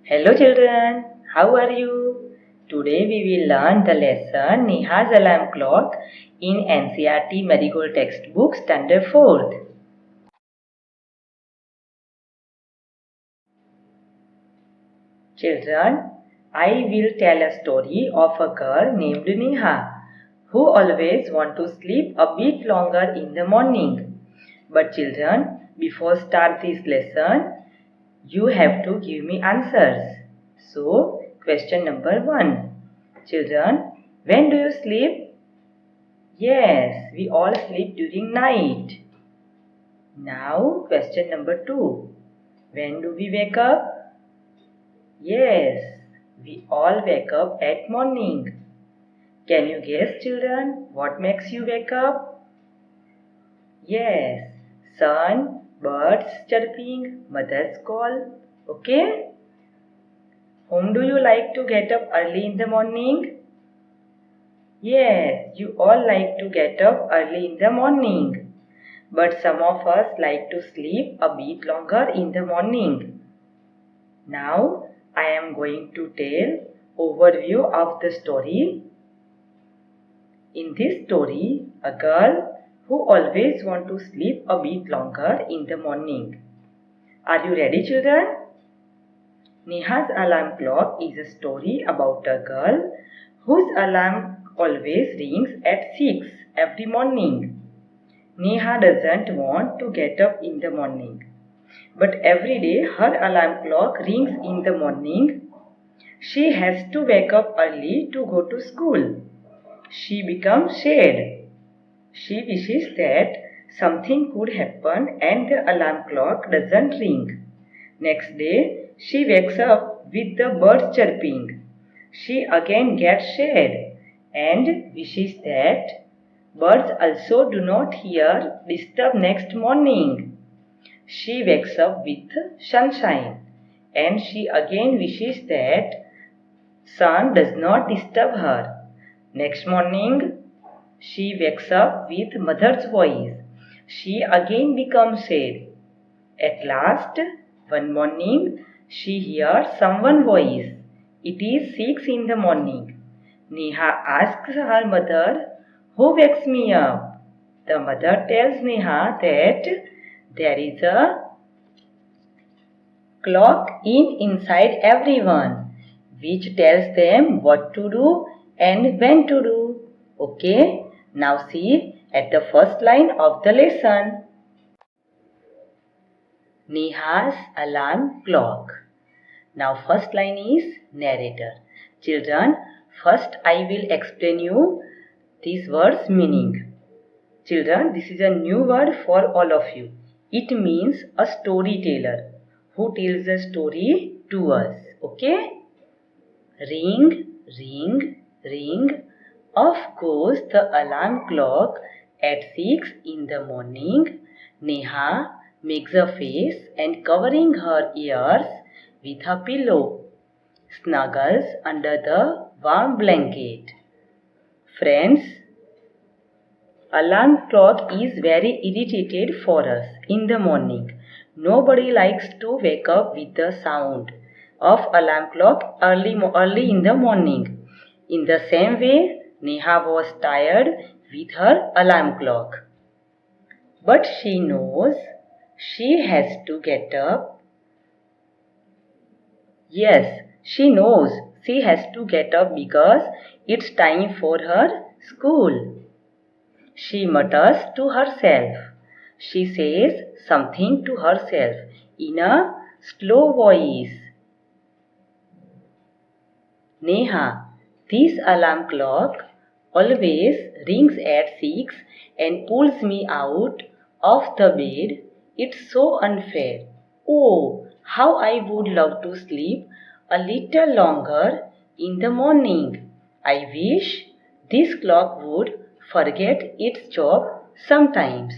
Hello children, how are you? Today we will learn the lesson Neha's Alarm Clock in NCERT Marigold Textbook Standard 4th. Children, I will tell a story of a girl named Neha who always wants to sleep a bit longer in the morning. But children, before start this lesson, you have to give me answers. So, question number 1. Children, when do you sleep? Yes, we all sleep during night. Now, question number 2. When do we wake up? Yes, we all wake up at morning. Can you guess, children, what makes you wake up? Yes, sun, birds chirping, mother's call. Okay? Whom do you like to get up early in the morning? Yes, you all like to get up early in the morning. But some of us like to sleep a bit longer in the morning. Now, I am going to tell overview of the story. In this story, a girl who always wants to sleep a bit longer in the morning. Are you ready, children? Neha's Alarm Clock is a story about a girl whose alarm always rings at 6 every morning. Neha doesn't want to get up in the morning, but every day her alarm clock rings in the morning. She has to wake up early to go to school. She becomes sad. She wishes that something could happen and the alarm clock doesn't ring. Next day, she wakes up with the birds chirping. She again gets sad and wishes that birds also do not hear disturb next morning. She wakes up with sunshine and she again wishes that sun does not disturb her. Next morning, she wakes up with mother's voice. She again becomes sad. At last, one morning, she hears someone's voice. It is 6 in the morning. Neha asks her mother, "Who wakes me up?" The mother tells Neha that there is a clock inside everyone, which tells them what to do and when to do. Okay, now see at the first line of the lesson. Neha's alarm clock. Now first line is narrator. Children, first I will explain you these words meaning. Children, this is a new word for all of you. It means a storyteller who tells a story to us. Okay? Ring, ring, ring. Off goes the alarm clock at 6 in the morning. Neha makes a face and covering her ears with a pillow, snuggles under the warm blanket. Friends, alarm clock is very irritated for us in the morning. Nobody likes to wake up with the sound of alarm clock early in the morning. In the same way, Neha was tired with her alarm clock. But she knows she has to get up. Yes, she knows she has to get up because it's time for her school. She mutters to herself. She says something to herself in a slow voice. Neha, this alarm clock always rings at 6 and pulls me out of the bed. It's so unfair. Oh, how I would love to sleep a little longer in the morning. I wish this clock would forget its job sometimes.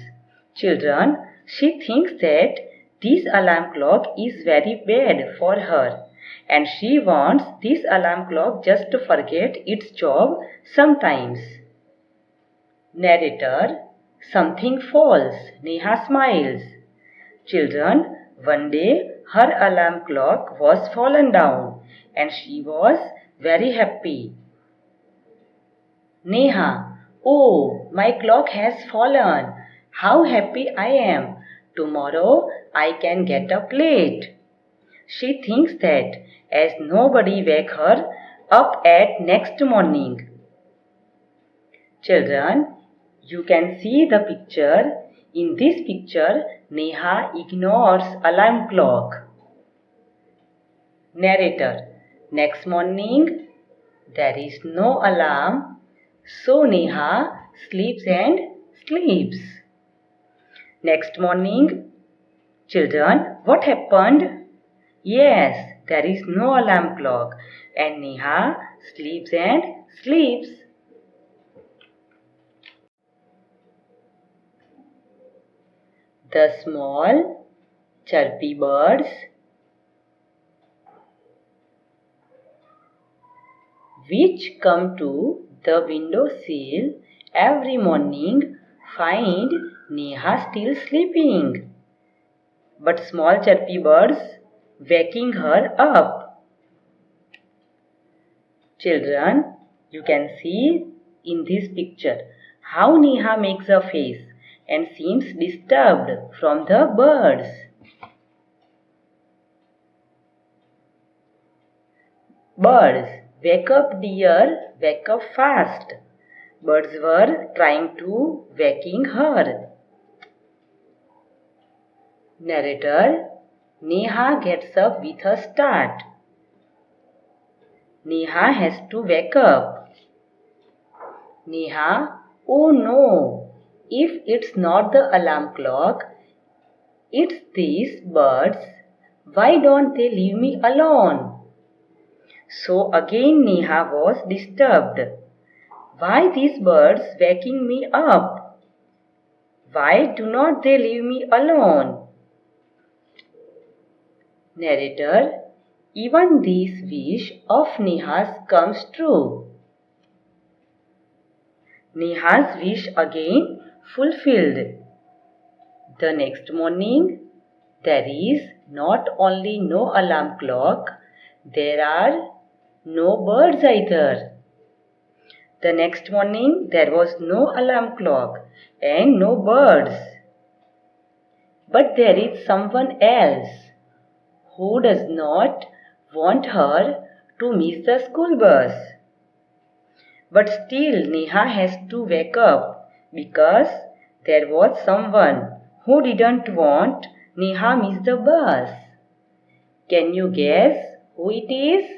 Children, she thinks that this alarm clock is very bad for her and she wants this alarm clock just to forget its job sometimes. Narrator, something falls. Neha smiles. Children, one day her alarm clock was fallen down and she was very happy. Neha, oh, my clock has fallen. How happy I am. Tomorrow I can get up late. She thinks that as nobody wake her up at next morning. Children, you can see the picture. In this picture, Neha ignores alarm clock. Narrator. Next morning, there is no alarm, so Neha sleeps and sleeps. Next morning, children, what happened? Yes, there is no alarm clock and Neha sleeps and sleeps. The small chirpy birds which come to the window sill every morning find Neha still sleeping. But small chirpy birds waking her up. Children, you can see in this picture how Neha makes a face and seems disturbed from the birds. Birds, wake up dear, wake up fast. Birds were trying to waking her. Narrator, Neha gets up with a start. Neha has to wake up. Neha, oh no, if it's not the alarm clock, it's these birds. Why don't they leave me alone? So again Neha was disturbed. Why these birds waking me up? Why do not they leave me alone? Narrator, even this wish of Neha's comes true. Neha's wish again fulfilled. The next morning, there is not only no alarm clock, there are no birds either. The next morning, there was no alarm clock and no birds. But there is someone else who does not want her to miss the school bus. But still Neha has to wake up because there was someone who didn't want Neha miss the bus. Can you guess who it is?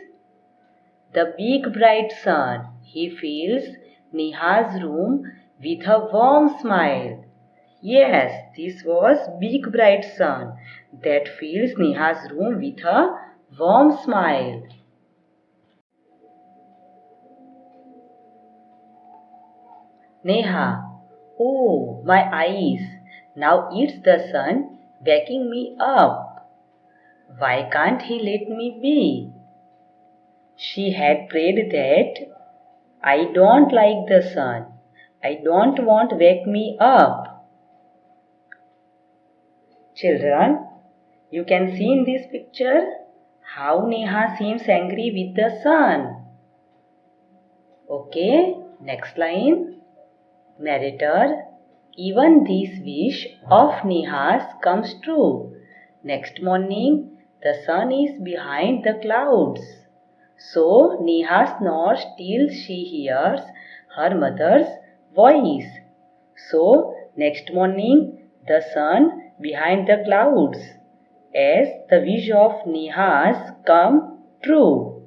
The big bright sun. He fills Neha's room with a warm smile. Yes, this was big bright sun that fills Neha's room with a warm smile. Neha, oh, my eyes. Now it's the sun waking me up. Why can't he let me be? She had prayed that I don't like the sun. I don't want wake me up. Children, you can see in this picture how Neha seems angry with the sun. Okay, next line. Narrator, even this wish of Neha's comes true. Next morning, the sun is behind the clouds. So Neha snores till she hears her mother's voice. So next morning, the sun behind the clouds, as the wish of Neha's come true.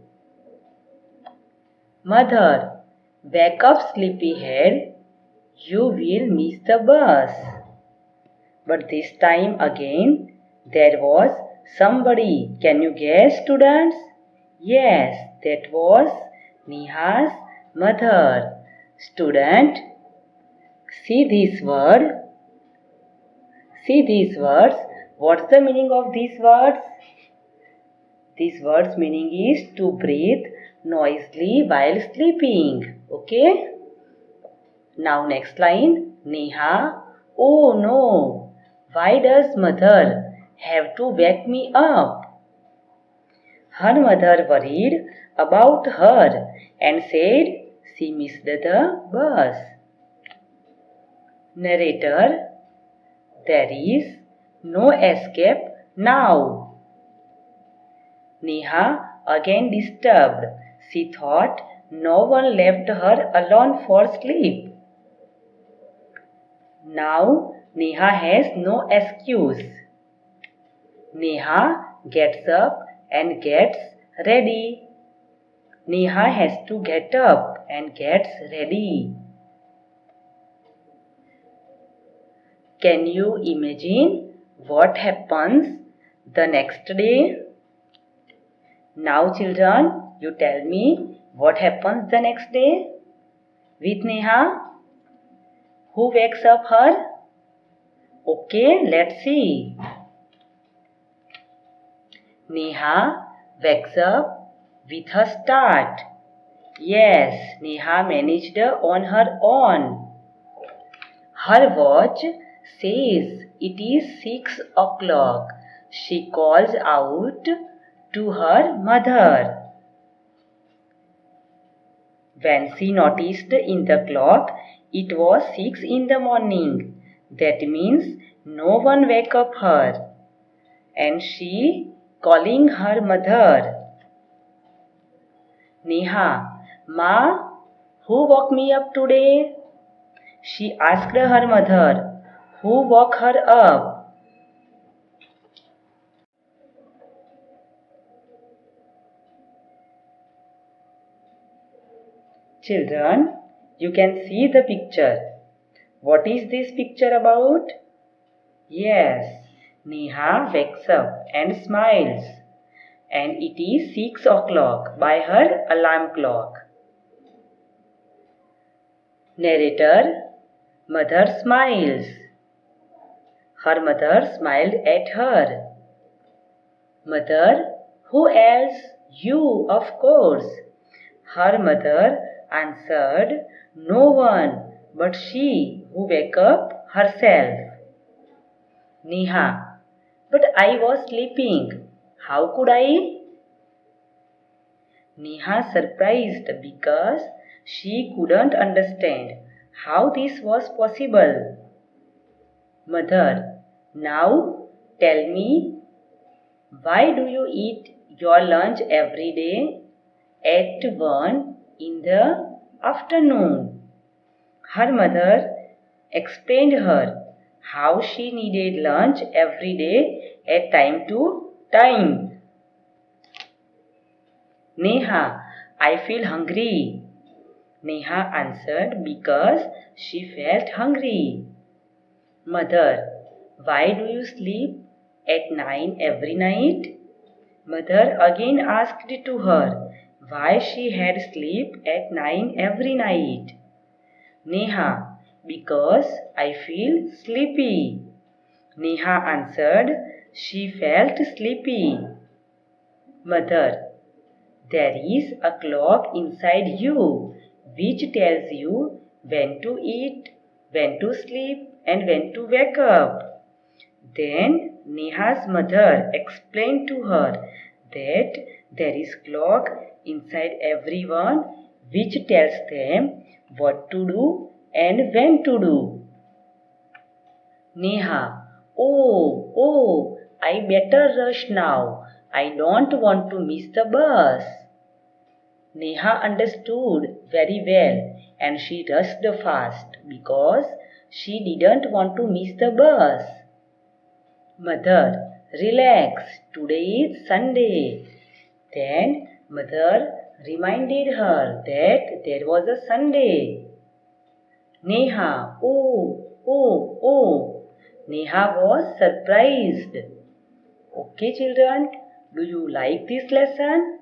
Mother, wake up sleepyhead. You will miss the bus. But this time again, there was somebody. Can you guess, students? Yes, that was Neha's mother. Student, see this word. See these words. What's the meaning of these words? These words' meaning is to breathe noisily while sleeping. Okay? Now next line, Neha, oh no, why does mother have to wake me up. Her mother worried about her and said she missed the bus. Narrator: there is no escape now. Neha, again disturbed. She thought no one left her alone for sleep. Now Neha has no excuse. Neha gets up and gets ready. Neha has to get up and gets ready. Can you imagine what happens the next day? Now children, you tell me what happens the next day with Neha. Who wakes up her? Okay, let's see. Neha wakes up with a start. Yes, Neha managed on her own. Her watch says it is 6 o'clock. She calls out to her mother. When she noticed in the clock, it was 6 in the morning. That means no one wake up her. And she calling her mother. Neha, Ma, who woke me up today? She asked her mother. Who woke her up? Children, you can see the picture. What is this picture about? Yes, Neha wakes up and smiles. And it is 6 o'clock by her alarm clock. Narrator: mother smiles. Her mother smiled at her. Mother: who else? You, of course. Her mother answered, no one but she who wake up herself. Neha: but I was sleeping. How could I? Neha surprised because she couldn't understand how this was possible. Mother: now tell me, why do you eat your lunch every day at 1 in the afternoon? Her mother explained her how she needed lunch every day at time to time. Neha: I feel hungry. Neha answered because she felt hungry. Mother: why do you sleep at 9 every night? Mother again asked to her why she had sleep at 9 every night. Neha: because I feel sleepy. Neha answered she felt sleepy. Mother: there is a clock inside you which tells you when to eat, when to sleep, and when to wake up. Then Neha's mother explained to her that there is clock inside everyone which tells them what to do and when to do. Neha: oh, I better rush now. I don't want to miss the bus. Neha understood very well and she rushed fast because she didn't want to miss the bus. Mother: relax, today is Sunday. Then mother reminded her that there was a Sunday. Neha: oh. Neha was surprised. Okay children, do you like this lesson?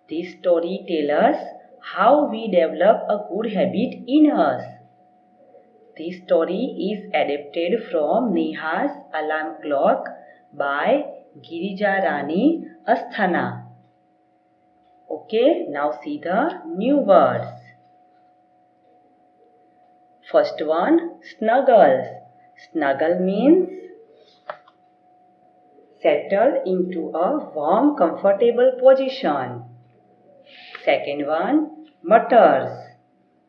This story tells us how we develop a good habit in us. This story is adapted from Neha's Alarm Clock by Girija Rani Asthana. Okay, now see the new words. First one, snuggles. Snuggle means settle into a warm, comfortable position. Second one, mutters.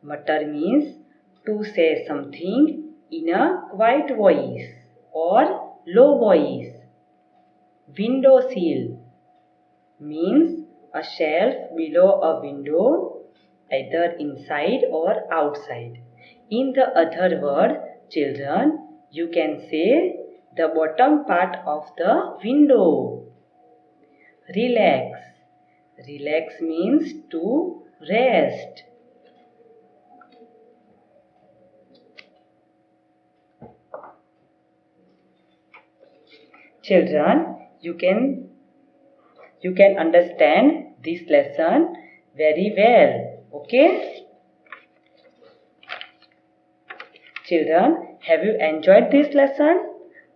Mutter means to say something in a quiet voice or low voice. Windowsill means a shelf below a window, either inside or outside. In the other word, children, you can say the bottom part of the window. Relax. Relax means to rest. Children, you can understand this lesson very well. Okay? Children, have you enjoyed this lesson?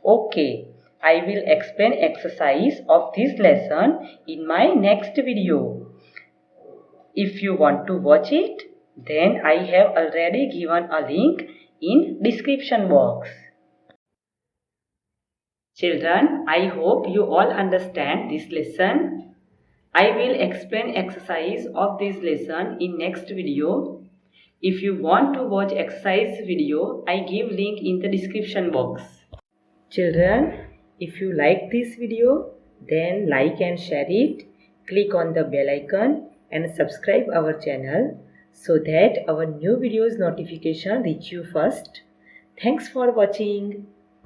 Okay, I will explain exercise of this lesson in my next video. If you want to watch it, then I have already given a link in description box. Children, I hope you all understand this lesson. I will explain exercise of this lesson in next video. If you want to watch exercise video, I give link in the description box. Children, if you like this video, then like and share it. Click on the bell icon and subscribe our channel so that our new videos notification reach you first. Thanks for watching.